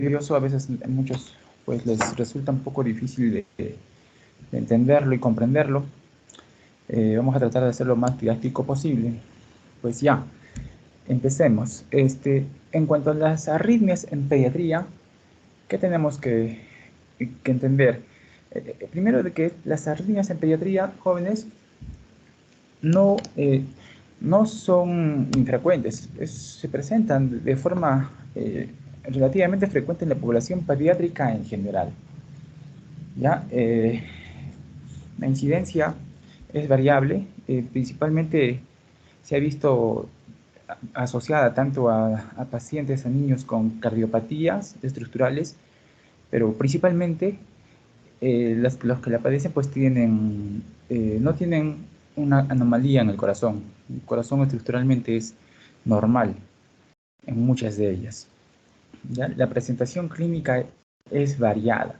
tedioso, a veces a muchos pues les resulta un poco difícil de entenderlo y comprenderlo. Vamos a tratar de hacerlo lo más didáctico posible. Pues ya, empecemos. En cuanto a las arritmias en pediatría, ¿qué tenemos que entender? Primero de que las arritmias en pediatría jóvenes no son infrecuentes, se presentan de forma relativamente frecuente en la población pediátrica en general. ¿Ya? La incidencia es variable, principalmente se ha visto asociada tanto a pacientes, a niños con cardiopatías estructurales, pero principalmente los que la padecen pues no tienen una anomalía en el corazón. El corazón estructuralmente es normal en muchas de ellas. ¿Ya? La presentación clínica es variada.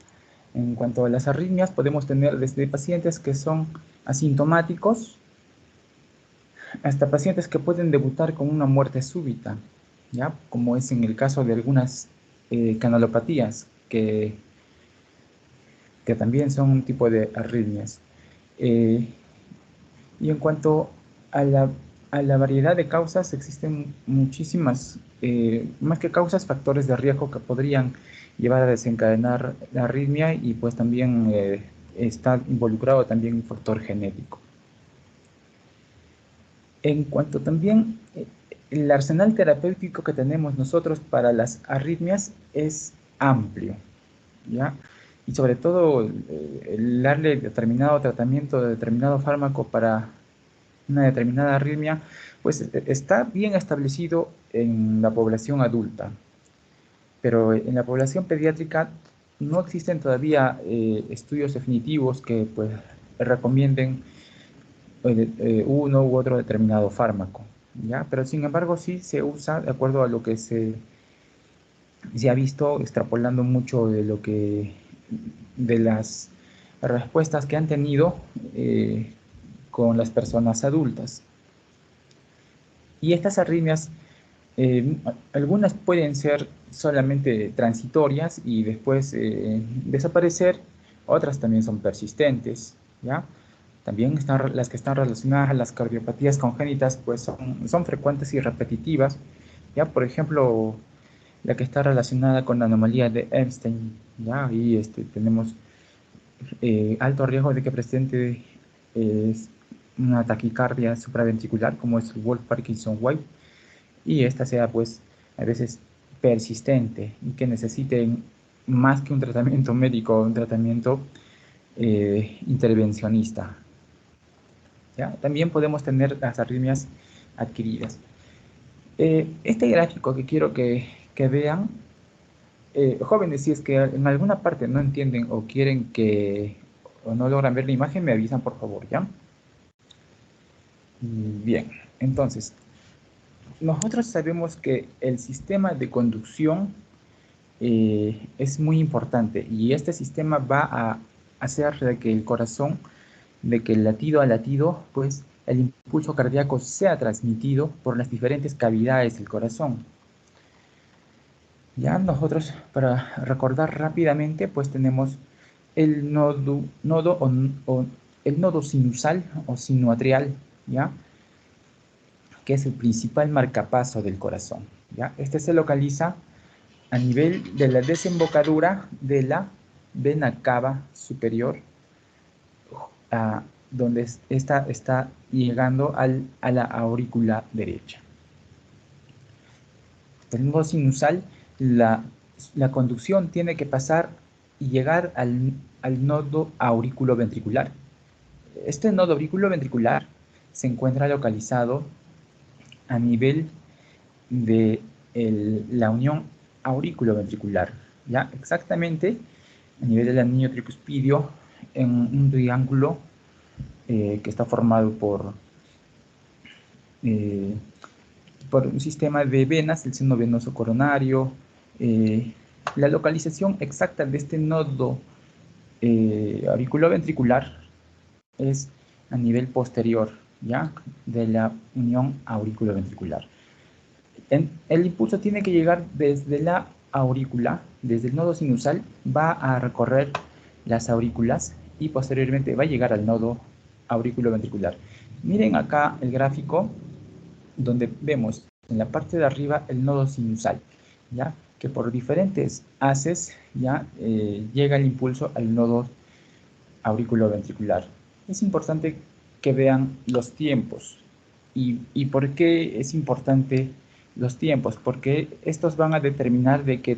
En cuanto a las arritmias, podemos tener desde pacientes que son asintomáticos hasta pacientes que pueden debutar con una muerte súbita, ¿ya? Como es en el caso de algunas canalopatías, que también son un tipo de arritmias. Y en cuanto a la variedad de causas, existen muchísimas, más que causas, factores de riesgo que podrían llevar a desencadenar la arritmia y pues también está involucrado también un factor genético. En cuanto también el arsenal terapéutico que tenemos nosotros para las arritmias es amplio, ¿ya? Y sobre todo el darle determinado tratamiento, determinado fármaco para una determinada arritmia, pues está bien establecido en la población adulta, pero en la población pediátrica no existen todavía estudios definitivos que pues recomienden uno u otro determinado fármaco, ¿ya? Pero sin embargo sí se usa de acuerdo a lo que se ha visto, extrapolando mucho de las respuestas que han tenido con las personas adultas. Y estas arritmias, algunas pueden ser solamente transitorias y después desaparecer, otras también son persistentes, ¿ya? También las que están relacionadas a las cardiopatías congénitas, pues son frecuentes y repetitivas, ¿ya? Por ejemplo, la que está relacionada con la anomalía de Epstein, ¿ya? Ahí tenemos alto riesgo de que presente una taquicardia supraventricular, como es el Wolff-Parkinson-White, y esta sea pues a veces persistente y que necesite más que un tratamiento médico, un tratamiento intervencionista. ¿Ya? También podemos tener las arritmias adquiridas. Este gráfico que quiero que vean, jóvenes, si es que en alguna parte no entienden o quieren o no logran ver la imagen, me avisan por favor, ¿ya? Bien, entonces, nosotros sabemos que el sistema de conducción es muy importante y este sistema va a hacer de que el corazón, de que el latido a latido, pues el impulso cardíaco sea transmitido por las diferentes cavidades del corazón. Ya nosotros, para recordar rápidamente, pues tenemos el el nodo sinusal o sinuatrial, ¿ya? Que es el principal marcapaso del corazón, ¿ya? Este se localiza a nivel de la desembocadura de la vena cava superior, donde esta está llegando a la aurícula derecha. El nodo sinusal, la conducción tiene que pasar y llegar al nodo auriculoventricular. Este nodo auriculoventricular se encuentra localizado a nivel de la unión auriculoventricular, ¿ya? Exactamente a nivel del anillo tricuspidio, en un triángulo que está formado por un sistema de venas, el seno venoso coronario. La localización exacta de este nodo auriculoventricular es a nivel posterior, ¿ya? De la unión auriculoventricular. El impulso tiene que llegar desde la aurícula, desde el nodo sinusal, va a recorrer las aurículas y posteriormente va a llegar al nodo auriculoventricular. Miren acá el gráfico donde vemos en la parte de arriba el nodo sinusal, ¿ya? Que por diferentes haces ya llega el impulso al nodo auriculoventricular. Es importante que vean los tiempos. ¿Y por qué es importante los tiempos? Porque estos van a determinar de que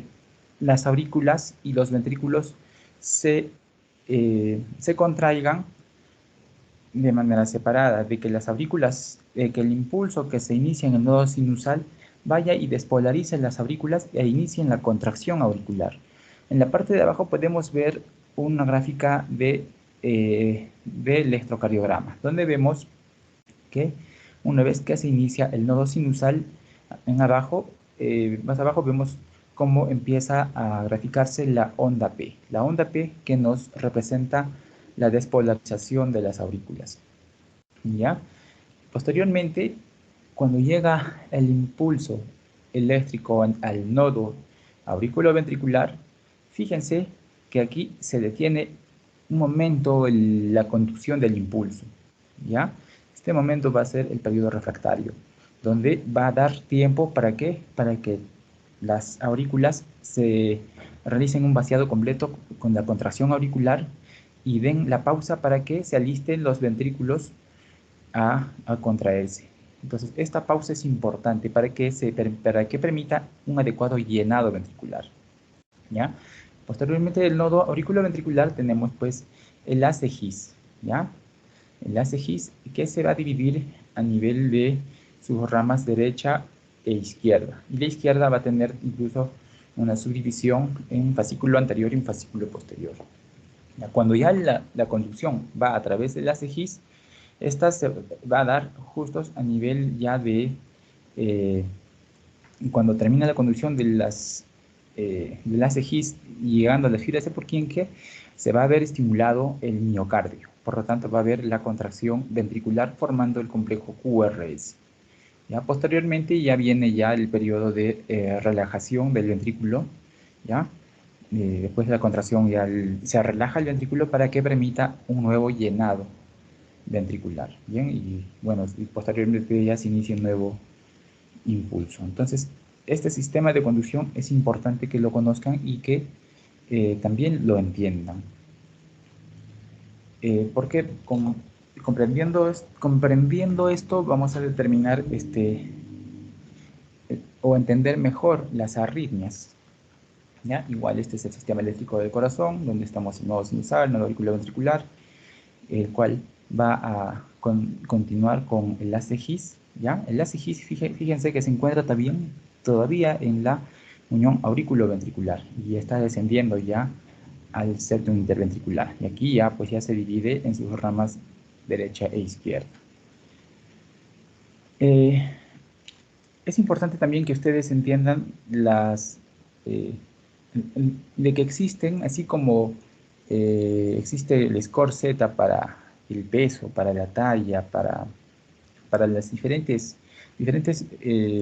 las aurículas y los ventrículos se contraigan de manera separada, de que las aurículas, que el impulso que se inicia en el nodo sinusal vaya y despolarice las aurículas e inicien la contracción auricular. En la parte de abajo podemos ver una gráfica de electrocardiograma, donde vemos que una vez que se inicia el nodo sinusal, en abajo, más abajo vemos cómo empieza a graficarse la onda P. La onda P que nos representa la despolarización de las aurículas. ¿Ya? Posteriormente, cuando llega el impulso eléctrico al nodo auriculoventricular, fíjense que aquí se detiene un momento la conducción del impulso. ¿Ya? Este momento va a ser el periodo refractario, donde va a dar tiempo para que las aurículas se realicen un vaciado completo con la contracción auricular y den la pausa para que se alisten los ventrículos a contraerse. Entonces, esta pausa es importante para que permita un adecuado llenado ventricular. ¿Ya? Posteriormente del nodo auriculoventricular tenemos pues el haz His, ¿ya? El haz His que se va a dividir a nivel de sus ramas derecha e izquierda. Y la izquierda va a tener incluso una subdivisión en fascículo anterior y en fascículo posterior. ¿Ya? Cuando ya la conducción va a través del haz His, esta se va a dar justo a nivel ya de cuando termina la conducción de del haz His llegando a las fibras de Purkinje, se va a ver estimulado el miocardio. Por lo tanto, va a haber la contracción ventricular formando el complejo QRS. ¿Ya? Posteriormente ya viene ya el periodo de relajación del ventrículo. ¿Ya? Después de la contracción ya se relaja el ventrículo para que permita un nuevo llenado ventricular. ¿Bien? Y bueno, y posteriormente ya se inicia un nuevo impulso. Entonces, este sistema de conducción es importante que lo conozcan y que también lo entiendan. Porque comprendiendo esto vamos a determinar o entender mejor las arritmias. ¿Ya? Igual este es el sistema eléctrico del corazón, donde estamos en nodo sinusal, nodo auriculoventricular, el cual va a continuar con el haz His. ¿Ya? El haz His, fíjense que se encuentra también todavía en la unión auriculoventricular y está descendiendo ya al septum interventricular. Y aquí ya, pues ya se divide en sus ramas derecha e izquierda. Es importante también que ustedes entiendan de que existen, así como existe el score Z para el peso, para la talla, para las diferentes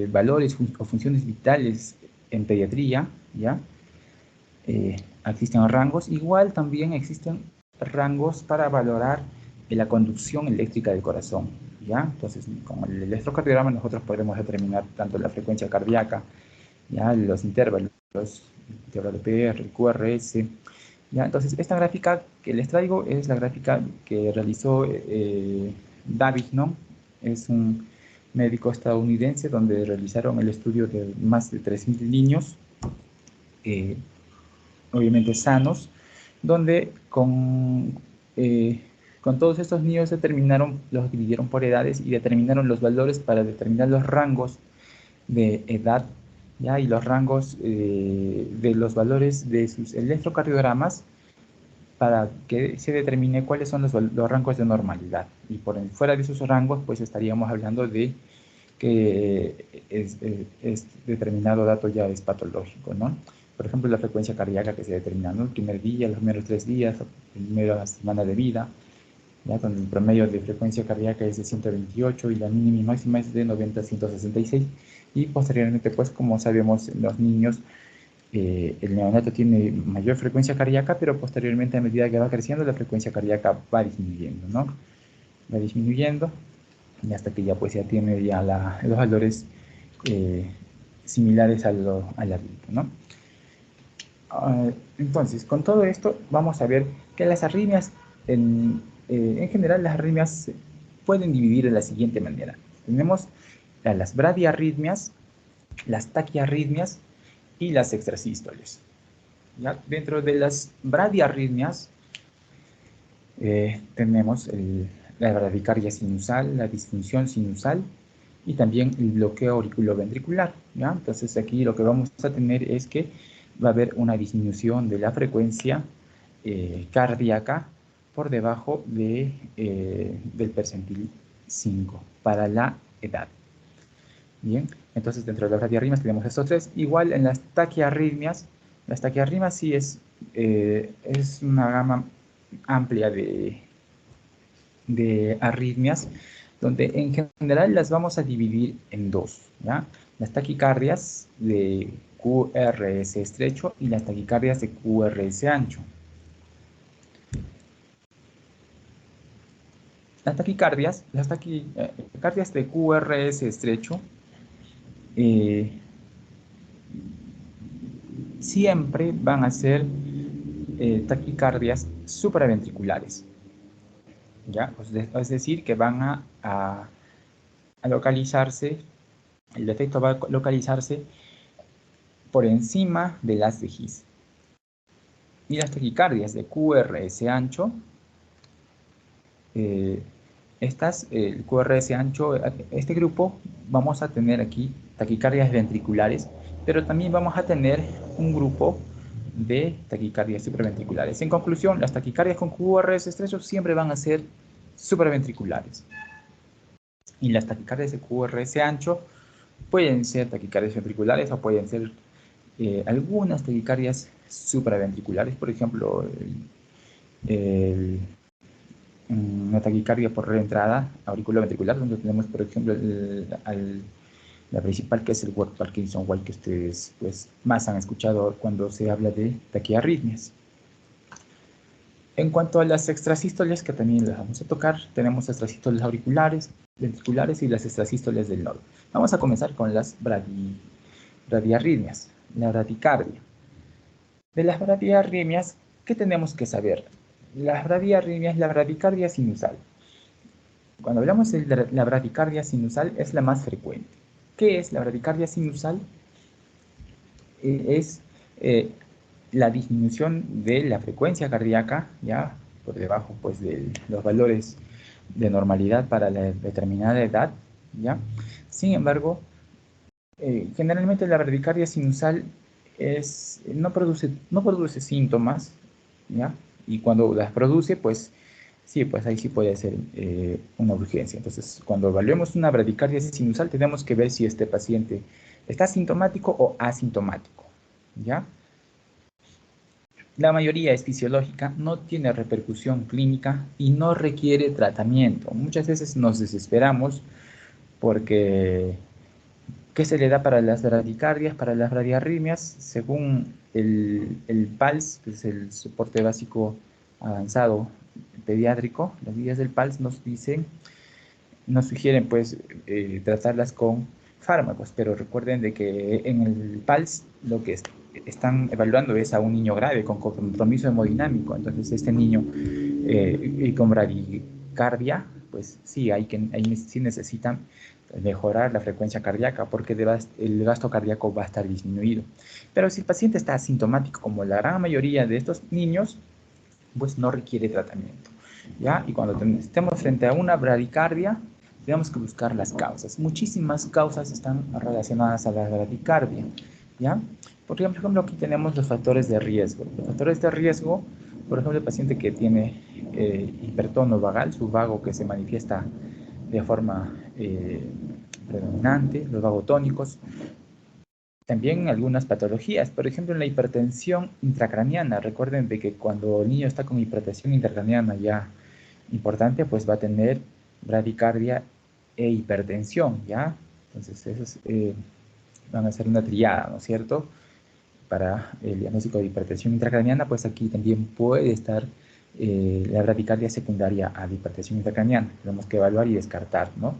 valores o funciones vitales en pediatría, ¿ya? Existen rangos, igual también existen rangos para valorar la conducción eléctrica del corazón, ¿ya? Entonces, con el electrocardiograma nosotros podremos determinar tanto la frecuencia cardíaca, ¿ya? Los intervalos, el intervalo PR, el QRS, ¿ya? Entonces, esta gráfica que les traigo es la gráfica que realizó David, ¿no? Es un médico estadounidense donde realizaron el estudio de más de 3.000 niños, obviamente sanos, donde con todos estos niños los dividieron por edades y determinaron los valores para determinar los rangos de edad, ¿ya? Y los rangos de los valores de sus electrocardiogramas para que se determine cuáles son los rangos de normalidad. Y por fuera de esos rangos, pues estaríamos hablando de que es determinado dato ya es patológico, ¿no? Por ejemplo, la frecuencia cardíaca que se determina, ¿no? El primer día, los primeros 3 días, la primera semana de vida, ¿ya? Con el promedio de frecuencia cardíaca es de 128 y la mínima y máxima es de 90 a 166. Y posteriormente, pues como sabemos, los niños el neonato tiene mayor frecuencia cardíaca, pero posteriormente a medida que va creciendo la frecuencia cardíaca va disminuyendo, ¿no? Va disminuyendo y hasta que ya pues ya tiene ya los valores similares al adulto, ¿no? Entonces, con todo esto vamos a ver que las arritmias, en general las arritmias se pueden dividir de la siguiente manera. Tenemos las bradiarritmias, las taquiarritmias y las extrasístoles. ¿Ya? Dentro de las bradiarritmias tenemos la bradicardia sinusal, la disfunción sinusal y también el bloqueo auriculoventricular, ¿ya? Entonces aquí lo que vamos a tener es que va a haber una disminución de la frecuencia cardíaca por debajo del percentil 5 para la edad. Bien, entonces dentro de las bradiarritmias tenemos estos tres. Igual en las taquiarritmias sí es una gama amplia de arritmias, donde en general las vamos a dividir en dos, ¿ya? Las taquicardias de QRS estrecho y las taquicardias de QRS ancho. Las taquicardias de QRS estrecho siempre van a ser taquicardias supraventriculares, ¿ya? Es decir, que van a localizarse, el defecto va a localizarse por encima de las de His. Y las taquicardias de QRS ancho, el QRS ancho, este grupo, vamos a tener aquí taquicardias ventriculares, pero también vamos a tener un grupo de taquicardias supraventriculares. En conclusión, las taquicardias con QRS estrecho siempre van a ser supraventriculares. Y las taquicardias de QRS ancho pueden ser taquicardias ventriculares o pueden ser algunas taquicardias supraventriculares, por ejemplo, una taquicardia por reentrada auriculoventricular, donde tenemos, por ejemplo, la principal, que es el Ward-Parkinson-White, que ustedes pues, más han escuchado cuando se habla de taquiarritmias. En cuanto a las extrasístoles, que también las vamos a tocar, tenemos extrasístoles auriculares, ventriculares y las extrasístoles del nodo. Vamos a comenzar con las bradiarritmias, la bradicardia. De las bradiarritmias, ¿qué tenemos que saber? Las bradiarritmias, la bradicardia sinusal. Cuando hablamos de la bradicardia sinusal, es la más frecuente. ¿Qué es la bradicardia sinusal? Es la disminución de la frecuencia cardíaca, ya por debajo pues, de los valores de normalidad para la determinada edad, ¿ya? Sin embargo, generalmente la bradicardia sinusal no produce síntomas, ¿ya? Y cuando las produce, pues sí, pues ahí sí puede ser una urgencia. Entonces, cuando evaluemos una bradicardia sinusal, tenemos que ver si este paciente está sintomático o asintomático, ¿ya? La mayoría es fisiológica, no tiene repercusión clínica y no requiere tratamiento. Muchas veces nos desesperamos porque ¿qué se le da para las bradicardias, para las bradiarritmias? Según el PALS, que es el soporte básico avanzado pediátrico, las guías del PALS nos sugieren pues tratarlas con fármacos, pero recuerden de que en el PALS lo que están evaluando es a un niño grave con compromiso hemodinámico. Entonces este niño con bradicardia, pues sí, ahí sí necesitan mejorar la frecuencia cardíaca porque el gasto cardíaco va a estar disminuido. Pero si el paciente está asintomático, como la gran mayoría de estos niños, pues no requiere tratamiento, ¿ya? Y cuando estemos frente a una bradicardia, tenemos que buscar las causas. Muchísimas causas están relacionadas a la bradicardia, ¿ya? Por ejemplo, aquí tenemos los factores de riesgo. Los factores de riesgo, por ejemplo, el paciente que tiene hipertono vagal, su vago que se manifiesta de forma predominante, los vagotónicos. También algunas patologías, por ejemplo, en la hipertensión intracraniana. Recuerden de que cuando el niño está con hipertensión intracraniana ya importante, pues va a tener bradicardia e hipertensión, ¿ya? Entonces, esos van a ser una triada, ¿no es cierto? para el diagnóstico de hipertensión intracraniana, pues aquí también puede estar la bradicardia secundaria a la hipertensión intracraniana. Tenemos que evaluar y descartar, ¿no?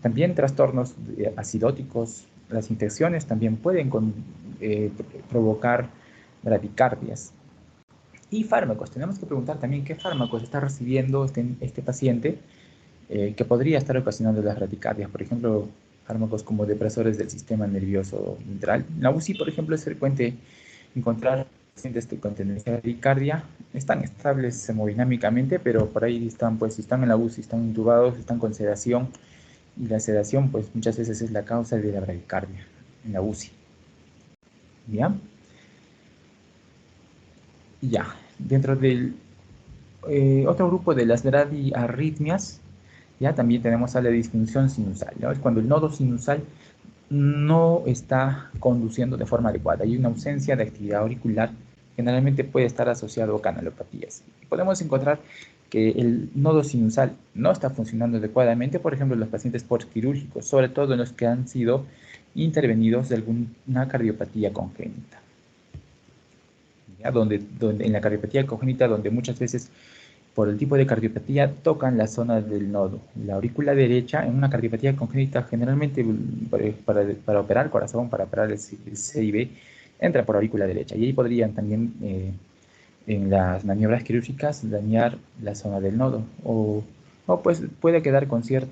También trastornos acidóticos, las infecciones también pueden provocar bradicardias. Y fármacos, tenemos que preguntar también qué fármacos está recibiendo este paciente que podría estar ocasionando las bradicardias. Por ejemplo, fármacos como depresores del sistema nervioso central. En la UCI, por ejemplo, es frecuente encontrar pacientes con tendencia a bradicardia. Están estables hemodinámicamente, pero por ahí están, pues, si están en la UCI, están intubados, están con sedación, y la sedación, pues, muchas veces es la causa de la bradicardia en la UCI. ¿Ya? Y ya, dentro del otro grupo de las bradiarritmias, ya también tenemos a la disfunción sinusal, ¿no? Es cuando el nodo sinusal no está conduciendo de forma adecuada. Hay una ausencia de actividad auricular, generalmente puede estar asociado a canalopatías. Podemos encontrar que el nodo sinusal no está funcionando adecuadamente, por ejemplo, en los pacientes postquirúrgicos, sobre todo en los que han sido intervenidos de alguna cardiopatía congénita. ¿Ya? Donde en la cardiopatía congénita, donde muchas veces por el tipo de cardiopatía tocan la zona del nodo. La aurícula derecha, en una cardiopatía congénita, generalmente para operar el corazón, para operar el CIB, entra por aurícula derecha. Y ahí podrían también, en las maniobras quirúrgicas, dañar la zona del nodo. O pues puede quedar con cierta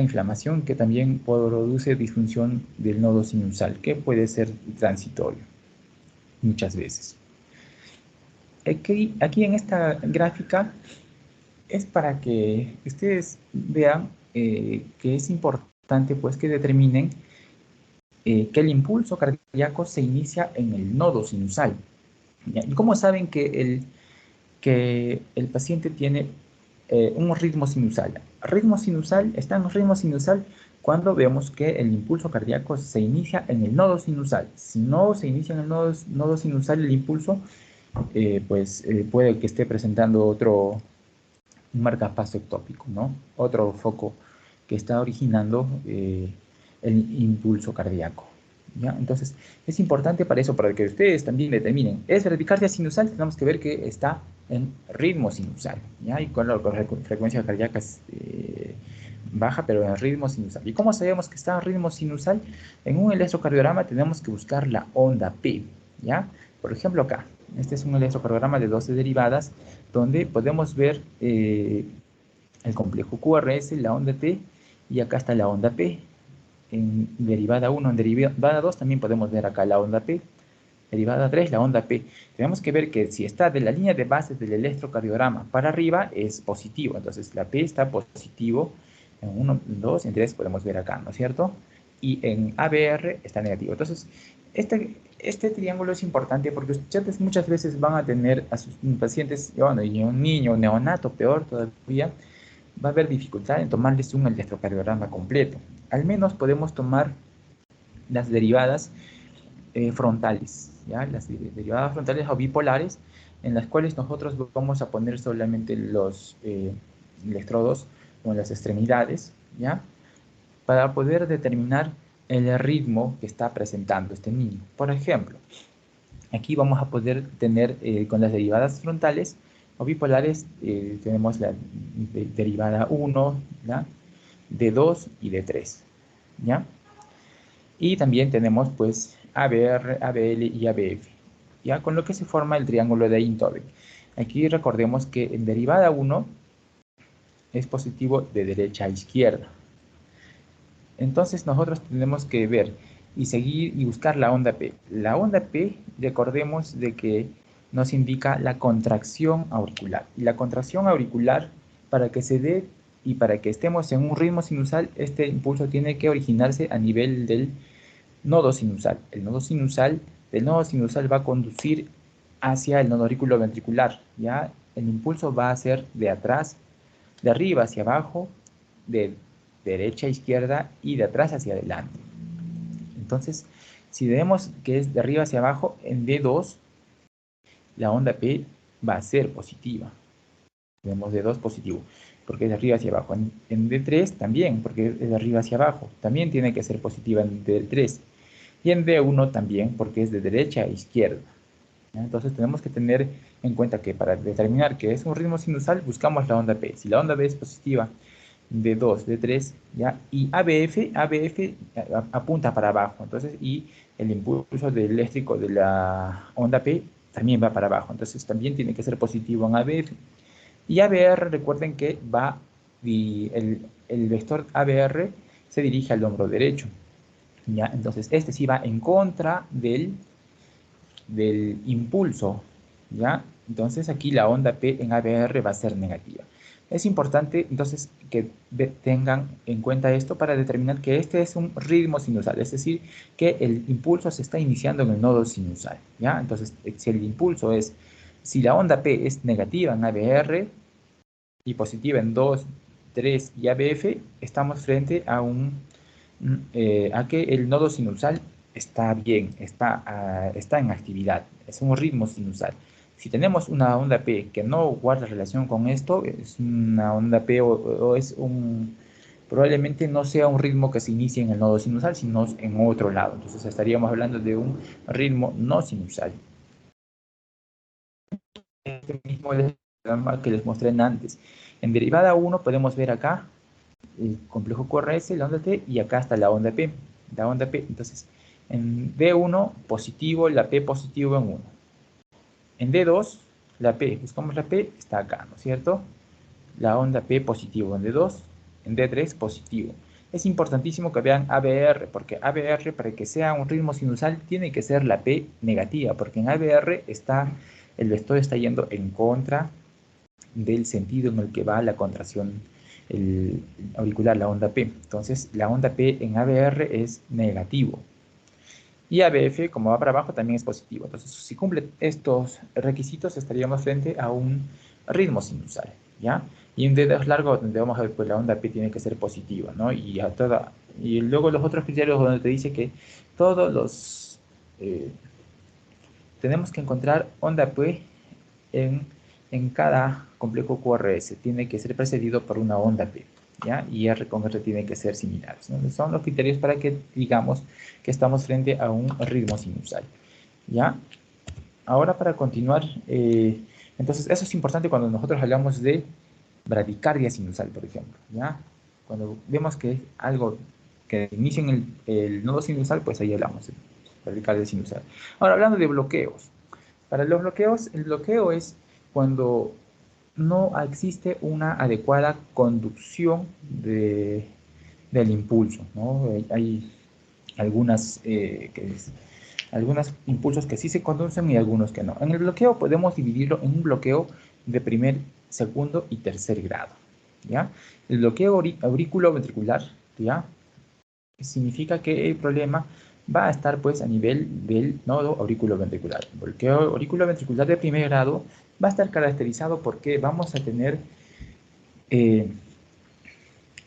inflamación que también produce disfunción del nodo sinusal, que puede ser transitorio muchas veces. Aquí en esta gráfica es para que ustedes vean que es importante, pues, que determinen que el impulso cardíaco se inicia en el nodo sinusal. ¿Ya? ¿Y cómo saben que el paciente tiene un ritmo sinusal? Está en un ritmo sinusal cuando vemos que el impulso cardíaco se inicia en el nodo sinusal. Si no se inicia en el nodo sinusal el impulso, pues puede que esté presentando otro marcapaso ectópico, ¿no? Otro foco que está originando el impulso cardíaco. ¿Ya? Entonces, es importante para eso, para que ustedes también determinen. ¿Es bradicardia sinusal? Tenemos que ver que está en ritmo sinusal, ¿ya? Y con frecuencia cardíaca baja, pero en ritmo sinusal. ¿Y cómo sabemos que está en ritmo sinusal? En un electrocardiograma tenemos que buscar la onda P, ¿ya? Por ejemplo, acá, este es un electrocardiograma de 12 derivadas, donde podemos ver el complejo QRS, la onda T, y acá está la onda P. En derivada 1, en derivada 2 también podemos ver acá la onda P. Derivada 3, la onda P. Tenemos que ver que si está de la línea de base del electrocardiograma para arriba, es positivo. Entonces, la P está positivo. En 1, en 2, en 3 podemos ver acá, ¿no es cierto? Y en ABR está negativo. Entonces, este triángulo es importante porque ustedes muchas veces van a tener a sus pacientes, bueno, y un niño neonato, peor todavía, va a haber dificultad en tomarles un electrocardiograma completo. Al menos podemos tomar las derivadas frontales, ¿ya? Las derivadas frontales o bipolares, en las cuales nosotros vamos a poner solamente los electrodos o las extremidades, ¿ya? Para poder determinar el ritmo que está presentando este niño. Por ejemplo, aquí vamos a poder tener con las derivadas frontales o bipolares, tenemos la derivada 1, ¿ya? De 2 y de 3, ¿ya? Y también tenemos pues ABR, ABL y ABF, ¿ya? Con lo que se forma el triángulo de Einthoven. Aquí recordemos que en derivada 1 es positivo de derecha a izquierda. Entonces nosotros tenemos que ver y seguir y buscar la onda P. La onda P, recordemos de que nos indica la contracción auricular. Y la contracción auricular, para que se dé y para que estemos en un ritmo sinusal, este impulso tiene que originarse a nivel del nodo sinusal. El nodo sinusal, del nodo sinusal va a conducir hacia el nodo auriculoventricular, ¿ya? El impulso va a ser de atrás, de arriba hacia abajo, de derecha a izquierda y de atrás hacia adelante. Entonces, si vemos que es de arriba hacia abajo, en D2, la onda P va a ser positiva. Vemos D2 positivo, porque es de arriba hacia abajo. En D3 también, porque es de arriba hacia abajo. También tiene que ser positiva en D3. Y en D1 también, porque es de derecha a izquierda. ¿Ya? Entonces tenemos que tener en cuenta que para determinar que es un ritmo sinusal, buscamos la onda P. Si la onda B es positiva, D2, D3, ¿ya? Y ABF apunta para abajo, entonces, y el impulso del eléctrico de la onda P también va para abajo, entonces también tiene que ser positivo en ABF. Y ABR, recuerden que va, y el vector ABR se dirige al hombro derecho, ¿ya? Entonces, este sí va en contra del impulso, ¿ya? Entonces aquí la onda P en ABR va a ser negativa. Es importante entonces que tengan en cuenta esto para determinar que este es un ritmo sinusal, es decir, que el impulso se está iniciando en el nodo sinusal, ¿ya? Entonces, si el impulso es, si la onda P es negativa en ABR y positiva en 2, 3 y ABF, estamos frente a a que el nodo sinusal está bien, está en actividad, es un ritmo sinusal. Si tenemos una onda P que no guarda relación con esto, es una onda P o es probablemente no sea un ritmo que se inicie en el nodo sinusal, sino en otro lado. Entonces estaríamos hablando de un ritmo no sinusal. Este mismo diagrama que les mostré antes. En derivada 1 podemos ver acá el complejo QRS, la onda T, y acá está la onda P. La onda P, entonces, en D1 positivo, la P positivo en 1. En D2, la P, buscamos la P, está acá, ¿no es cierto? La onda P positivo en D2, en D3 positivo. Es importantísimo que vean ABR, porque ABR, para que sea un ritmo sinusal, tiene que ser la P negativa, porque en ABR el vector está yendo en contra del sentido en el que va la contracción auricular, la onda P. Entonces, la onda P en ABR es negativo. Y ABF, como va para abajo, también es positivo. Entonces, si cumple estos requisitos, estaríamos frente a un ritmo sinusal, ¿ya? Y en D2 largo, donde vamos a ver, pues la onda P tiene que ser positiva, ¿no? Y luego los otros criterios donde te dice que todos los... tenemos que encontrar onda P en, en cada complejo QRS. Tiene que ser precedido por una onda P, ¿ya? Y R con R tiene que ser similares, ¿no? Son los criterios para que digamos que estamos frente a un ritmo sinusal, ¿ya? Ahora para continuar, entonces eso es importante cuando nosotros hablamos de bradicardia sinusal, por ejemplo, ¿ya? Cuando vemos que es algo que inicia en el nodo sinusal, pues ahí hablamos de bradicardia sinusal. Ahora, hablando de bloqueos. Para los bloqueos, el bloqueo es cuando no existe una adecuada conducción del impulso, ¿no? Hay algunos impulsos que sí se conducen y algunos que no. En el bloqueo podemos dividirlo en un bloqueo de primer, segundo y tercer grado, ¿ya? El bloqueo auriculoventricular, ¿ya? Significa que el problema va a estar pues a nivel del nodo auriculoventricular. El bloqueo auriculoventricular de primer grado va a estar caracterizado porque vamos a tener eh,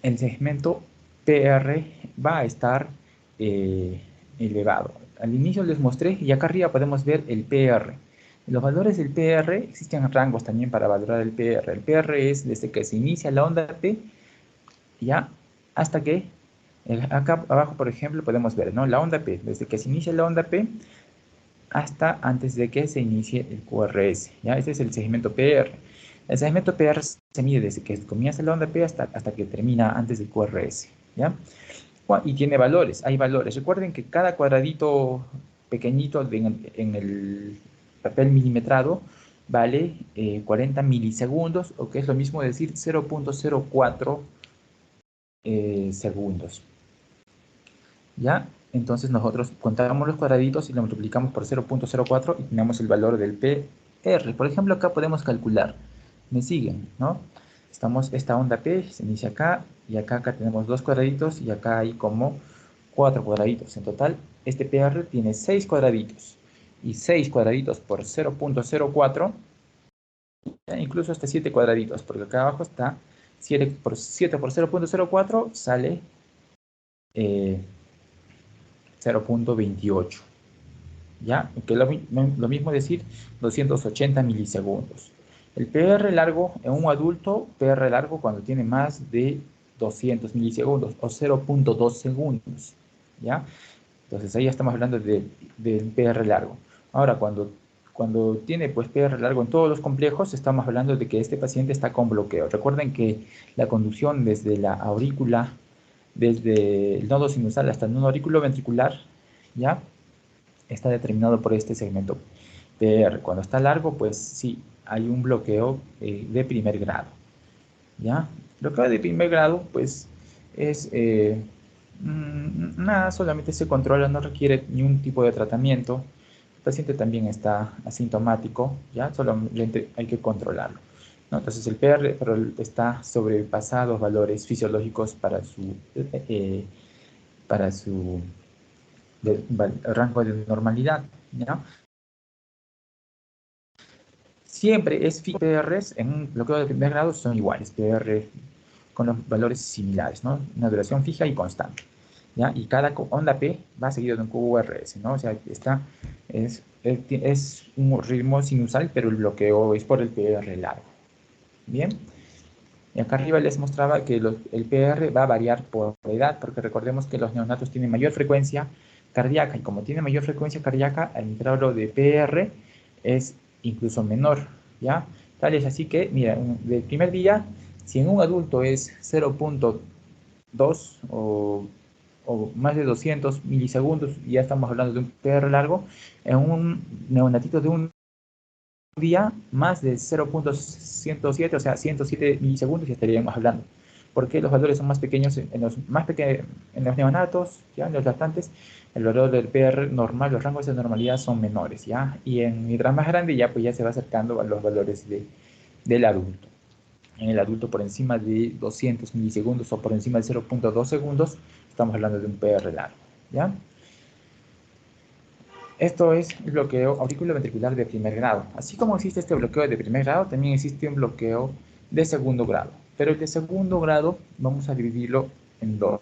el segmento PR va a estar elevado. Al inicio les mostré y acá arriba podemos ver el PR. Los valores del PR, existen rangos también para valorar el PR. El PR es desde que se inicia la onda P, ya, hasta que, acá abajo por ejemplo podemos ver, ¿no? La onda P, desde que se inicia la onda P hasta antes de que se inicie el QRS, ¿ya? Ese es el segmento PR. El segmento PR se mide desde que comienza la onda P hasta que termina antes del QRS, ¿ya? Y tiene valores, hay valores. Recuerden que cada cuadradito pequeñito en el papel milimetrado vale 40 milisegundos, o que es lo mismo decir 0.04 segundos, ¿ya? Entonces nosotros contamos los cuadraditos y lo multiplicamos por 0.04 y tenemos el valor del PR. Por ejemplo, acá podemos calcular. ¿Me siguen, no? Esta onda P se inicia acá y acá tenemos dos cuadraditos y acá hay como 4 cuadraditos. En total, este PR tiene 6 cuadraditos. Y 6 cuadraditos por 0.04, incluso hasta 7 cuadraditos, porque acá abajo está 7 por 0.04 sale 0.28, ¿ya? Que lo mismo decir 280 milisegundos. El PR largo en un adulto, PR largo cuando tiene más de 200 milisegundos o 0.2 segundos, ¿ya? Entonces ahí ya estamos hablando del PR largo. Ahora, cuando tiene pues PR largo en todos los complejos, estamos hablando de que este paciente está con bloqueo. Recuerden que la conducción desde la aurícula, desde el nodo sinusal hasta el nodo auriculoventricular, ¿ya? Está determinado por este segmento PR. Cuando está largo, pues sí, hay un bloqueo de primer grado, ¿ya? Bloqueo de primer grado, pues es nada, solamente se controla, no requiere ningún tipo de tratamiento. El paciente también está asintomático, ¿ya? Solamente hay que controlarlo, ¿no? Entonces el PR pero está sobrepasados valores fisiológicos para su rango de normalidad, ¿no? Siempre es PRs en un bloqueo de primer grado son iguales, PR con los valores similares, ¿no? Una duración fija y constante, ¿ya? Y cada onda P va seguido de un QRS, ¿no? O sea, es un ritmo sinusal, pero el bloqueo es por el PR largo, ¿bien? Y acá arriba les mostraba que el PR va a variar por edad, porque recordemos que los neonatos tienen mayor frecuencia cardíaca, y como tiene mayor frecuencia cardíaca, el intervalo de PR es incluso menor, ¿ya? Tal es así que, mira, del primer día, si en un adulto es 0.2 o más de 200 milisegundos, ya estamos hablando de un PR largo, en un neonatito de un día más de 0.107, o sea, 107 milisegundos, ya estaríamos hablando. Porque los valores son más pequeños en los neonatos, ya en los lactantes, el valor del PR normal, los rangos de normalidad son menores, ya. Y en mientras más grande ya pues ya se va acercando a los valores del adulto. En el adulto por encima de 200 milisegundos o por encima de 0.2 segundos, estamos hablando de un PR largo, ¿ya? Esto es bloqueo auriculoventricular de primer grado. Así como existe este bloqueo de primer grado, también existe un bloqueo de segundo grado. Pero el de segundo grado vamos a dividirlo en dos.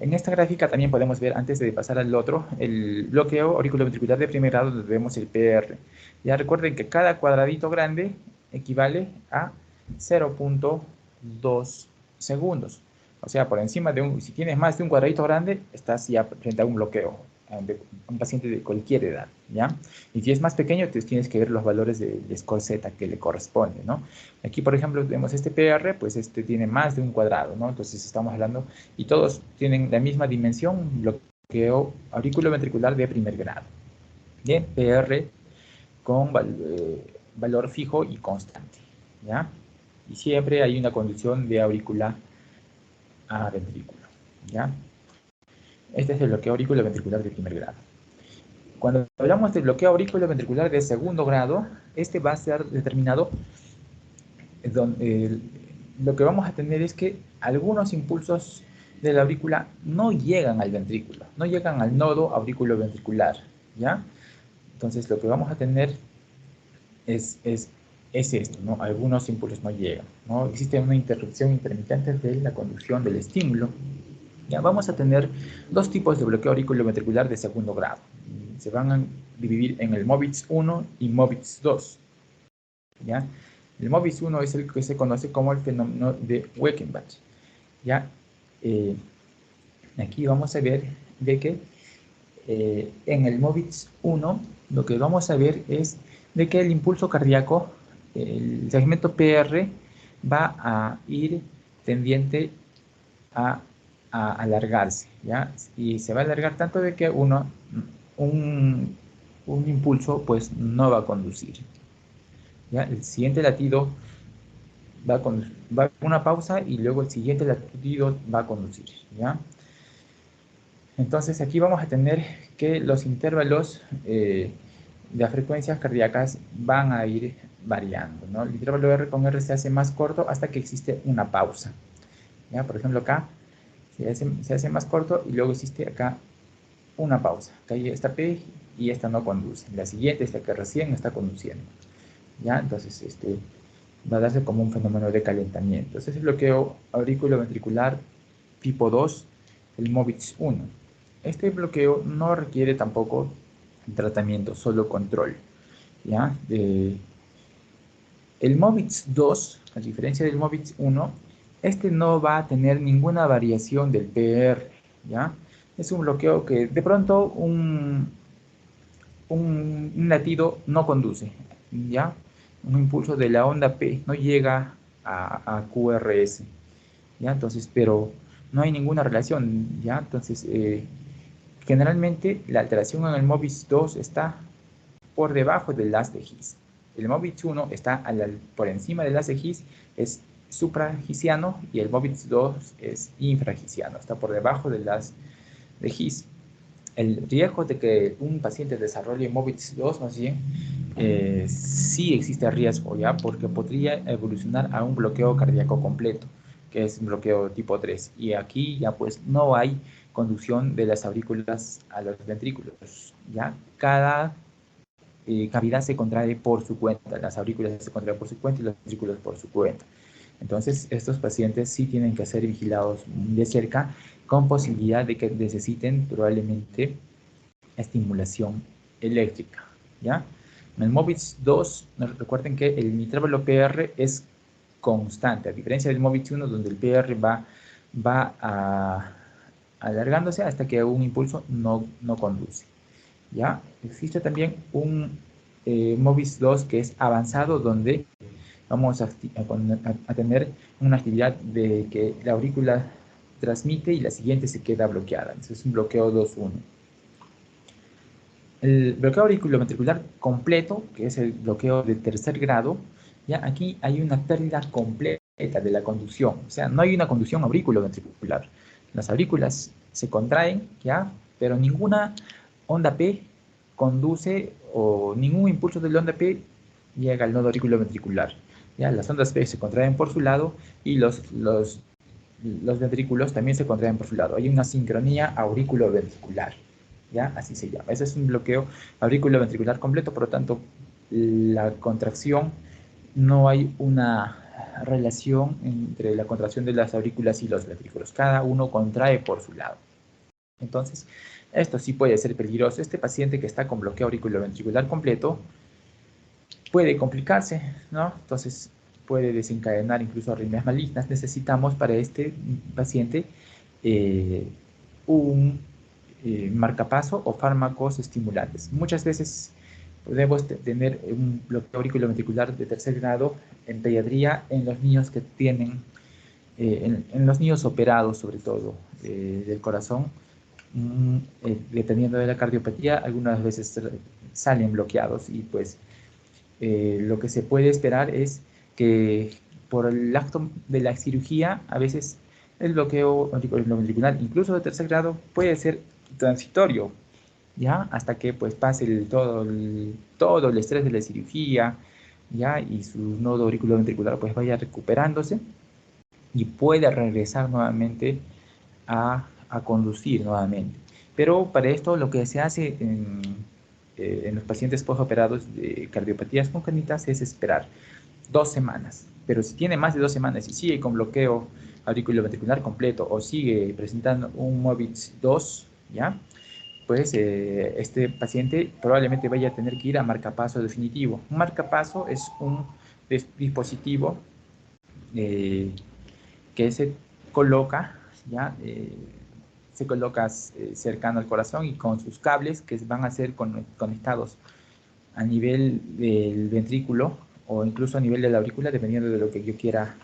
En esta gráfica también podemos ver, antes de pasar al otro, el bloqueo auriculoventricular de primer grado donde vemos el PR. Ya recuerden que cada cuadradito grande equivale a 0.2 segundos. O sea, por encima de si tienes más de un cuadradito grande, estás ya frente a un bloqueo de un paciente de cualquier edad, ¿ya? Y si es más pequeño, entonces tienes que ver los valores de score Z que le corresponde, ¿no? Aquí, por ejemplo, vemos este PR, pues este tiene más de un cuadrado, ¿no? Entonces estamos hablando, y todos tienen la misma dimensión, bloqueo auriculoventricular de primer grado. Bien, PR con valor fijo y constante, ¿ya? Y siempre hay una conducción de aurícula a ventrículo, ¿ya? Este es el bloqueo auriculoventricular de primer grado. Cuando hablamos de bloqueo auriculoventricular de segundo grado, este va a ser determinado, lo que vamos a tener es que algunos impulsos de la aurícula no llegan al ventrículo, no llegan al nodo auriculoventricular, ¿ya? Entonces lo que vamos a tener es esto, ¿no? Algunos impulsos no llegan, ¿no? Existe una interrupción intermitente de la conducción del estímulo. Ya vamos a tener dos tipos de bloqueo auriculoventricular de segundo grado. Se van a dividir en el MOVITS 1 y MOVITS 2. ¿Ya? El MOVITS 1 es el que se conoce como el fenómeno de Weckenbach. ¿Ya? Aquí vamos a ver de que en el MOVITS 1 lo que vamos a ver es de que el impulso cardíaco, el segmento PR, va a ir tendiente a alargarse, ¿ya? Y se va a alargar tanto de que un, un impulso pues no va a conducir, ¿ya? El siguiente latido va a una pausa y luego el siguiente latido va a conducir, ¿ya? Entonces aquí vamos a tener que los intervalos de las frecuencias cardíacas van a ir variando, ¿no? El intervalo R con R se hace más corto hasta que existe una pausa, ¿ya? Por ejemplo acá se hace más corto y luego existe acá una pausa. Acá está P y esta no conduce. La siguiente es la que recién está conduciendo, ¿ya? Entonces va a darse como un fenómeno de calentamiento. Entonces el bloqueo auriculoventricular tipo 2, el MOVITS 1. Este bloqueo no requiere tampoco tratamiento, solo control, ¿ya? El MOVITS 2, a diferencia del MOVITS 1, este no va a tener ninguna variación del PR, ¿ya? Es un bloqueo que de pronto un latido no conduce, ¿ya? Un impulso de la onda P no llega a QRS, ¿ya? Entonces, pero no hay ninguna relación, ¿ya? Entonces, generalmente la alteración en el MOVIS 2 está por debajo del haz de His. El MOVIS 1 está por encima del haz de His, es suprahisiano, y el MOVIS 2 es infrahisiano, está por debajo del haz de His. El riesgo de que un paciente desarrolle MOVIS 2, más bien, sí existe riesgo, ¿ya? Porque podría evolucionar a un bloqueo cardíaco completo, que es un bloqueo tipo 3. Y aquí ya pues no hay conducción de las aurículas a los ventrículos, ¿ya? Cada cavidad se contrae por su cuenta, las aurículas se contraen por su cuenta y los ventrículos por su cuenta. Entonces, estos pacientes sí tienen que ser vigilados de cerca, con posibilidad de que necesiten probablemente estimulación eléctrica, ¿ya? En el MOVIS 2, recuerden que el intervalo PR es constante, a diferencia del MOVIS 1, donde el PR va alargándose hasta que un impulso no conduce, ¿ya? Existe también un MOVIS 2 que es avanzado, donde vamos a tener una actividad de que la aurícula transmite y la siguiente se queda bloqueada. Entonces es un bloqueo 2-1. El bloqueo auriculoventricular completo, que es el bloqueo de tercer grado, ya aquí hay una pérdida completa de la conducción. O sea, no hay una conducción auriculoventricular. Las aurículas se contraen, ya, pero ninguna onda P conduce, o ningún impulso de la onda P llega al nodo auriculoventricular. Ya, las ondas P se contraen por su lado y los ventrículos también se contraen por su lado. Hay una sincronía auriculoventricular, ¿ya? Así se llama. Ese es un bloqueo auriculoventricular completo, por lo tanto, la contracción, no hay una relación entre la contracción de las aurículas y los ventrículos. Cada uno contrae por su lado. Entonces, esto sí puede ser peligroso. Este paciente que está con bloqueo auriculoventricular completo puede complicarse, ¿no? Entonces, puede desencadenar incluso arritmias malignas. Necesitamos para este paciente eh, un marcapaso o fármacos estimulantes. Muchas veces podemos tener un bloqueo auriculoventricular de tercer grado en pediatría en los niños que tienen, en los niños operados sobre todo del corazón. Dependiendo de la cardiopatía, algunas veces salen bloqueados, y pues lo que se puede esperar es que por el acto de la cirugía, a veces el bloqueo auriculoventricular, incluso de tercer grado, puede ser transitorio, ¿ya? Hasta que pues pase todo el estrés de la cirugía, ¿ya? Y su nodo auriculoventricular pues vaya recuperándose y pueda regresar nuevamente a conducir nuevamente. Pero para esto lo que se hace en los pacientes postoperados de cardiopatías congénitas es esperar 2 semanas. Pero si tiene más de 2 semanas y sigue con bloqueo auriculoventricular completo, o sigue presentando un MOVIS 2, ¿ya? Pues este paciente probablemente vaya a tener que ir a marcapaso definitivo. Un marcapaso es un dispositivo eh, que se coloca, ¿ya? Se coloca cercano al corazón, y con sus cables que van a ser conectados a nivel del ventrículo, o incluso a nivel de la aurícula, dependiendo de lo que yo quiera